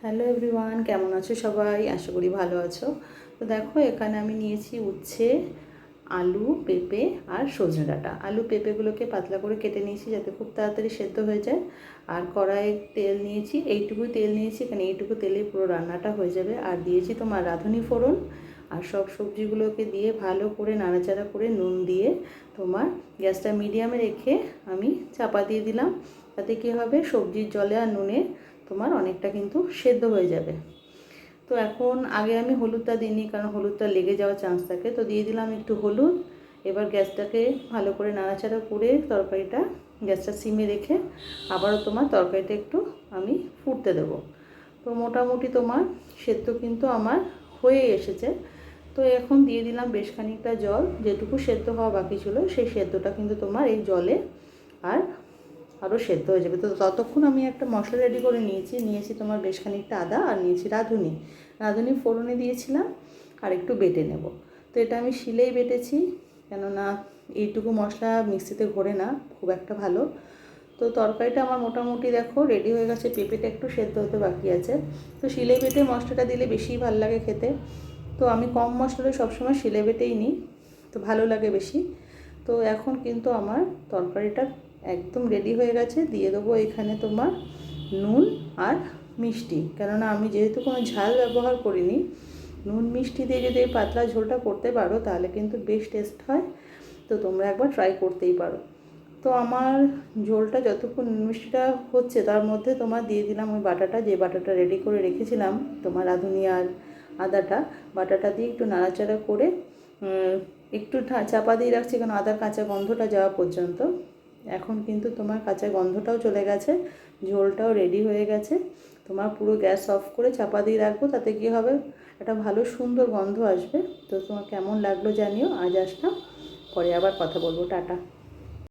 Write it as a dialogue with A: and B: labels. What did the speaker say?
A: Hello everyone, কেমন আছো সবাই? আশা করি ভালো আছো। তো দেখো, এখানে আমি নিয়েছি উচ্ছে, আলু, পেঁপে আর সজনে ডাঁটা। আলু পেঁপেগুলোকে পাতলা করে কেটে নিয়েছি যাতে খুব তাড়াতাড়ি সেদ্ধ হয়ে যায়। আর কড়াইয়ে তেল নিয়েছি, এইটুকু তেল নিয়েছি, এখানে এইটুকু তেলে পুরো রান্নাটা হয়ে যাবে। আর দিয়েছি তোমার রাঁধুনি ফোড়ন। আর সব সবজিগুলোকে দিয়ে ভালো করে নাড়াচাড়া করে নুন দিয়ে তোমার গ্যাসটা মিডিয়ামে রেখে আমি চাপা দিয়ে দিলাম। তাতে কী হবে, সবজির জলে আর নুনে তোমার অনেকটা কিন্তু সেদ্ধ হয়ে যাবে। তো এখন আগে আমি হলুদটা দিইনি, কারণ হলুদটা লেগে যাওয়ার চান্স থাকে। তো দিয়ে দিলাম একটু হলুদ। এবার গ্যাসটাকে ভালো করে নাড়াচাড়া করে তরকারিটা গ্যাসটা সিমে রেখে আবারও তোমার তরকারিটা একটু আমি ফুটতে দেবো। তো মোটামুটি তোমার সেদ্ধ কিন্তু আমার হয়ে এসেছে। তো এখন দিয়ে দিলাম বেশ খানিকটা জল, যেটুকু সেদ্ধ হওয়া বাকি ছিল সেই সেদ্ধটা কিন্তু তোমার এই জলে আর আরও সেদ্ধ হয়ে যাবে। তো ততক্ষণ আমি একটা মশলা রেডি করে নিয়েছি তোমার বেশ খানিকটা আদা, আর নিয়েছি রাঁধুনি ফোড়নে দিয়েছিলাম, আর একটু বেটে নেব। তো এটা আমি শিলেই বেটেছি, কেননা এইটুকু মশলা মিক্সিতে ঘোরে না খুব একটা ভালো। তো তরকারিটা আমার মোটামুটি দেখো রেডি হয়ে গেছে, পেঁপেটা একটু সেদ্ধ হতে বাকি আছে। তো শিলে বেটে মশলাটা দিলে বেশিই ভালো লাগে খেতে। তো আমি কম মশলা সবসময় শিলে বেটেই নিই, তো ভালো লাগে বেশি। তো এখন কিন্তু আমার তরকারিটা একদম রেডি হয়ে গেছে। দিয়ে দেবো এখানে তোমার নুন আর মিষ্টি, কেননা আমি যেহেতু কোনো ঝাল ব্যবহার করিনি, নুন মিষ্টি দিয়ে যদি এই পাতলা ঝোলটা করতে পারো তাহলে কিন্তু বেশ টেস্ট হয়। তো তোমরা একবার ট্রাই করতেই পারো। তো আমার ঝোলটা যতক্ষণ নুন মিষ্টিটা হচ্ছে তার মধ্যে তোমার দিয়ে দিলাম ওই বাটাটা, যে বাটাটা রেডি করে রেখেছিলাম তোমার রাঁধুনি আর আদাটা। বাটাটা দিয়ে একটু নাড়াচাড়া করে একটু চাপা দিয়ে রাখছি, কারণ আদার কাঁচা গন্ধটা যাওয়া পর্যন্ত। এখন কিন্তু তোমার কাঁচা গন্ধটাও চলে গেছে, ঝোলটাও রেডি হয়ে গেছে। তোমার পুরো গ্যাস অফ করে চাপা দিয়ে রাখবো, তাতে কী হবে, একটা ভালো সুন্দর গন্ধ আসবে। তো তোমার কেমন লাগলো জানিও। আজ আসলাম, পরে আবার কথা বলবো। টাটা।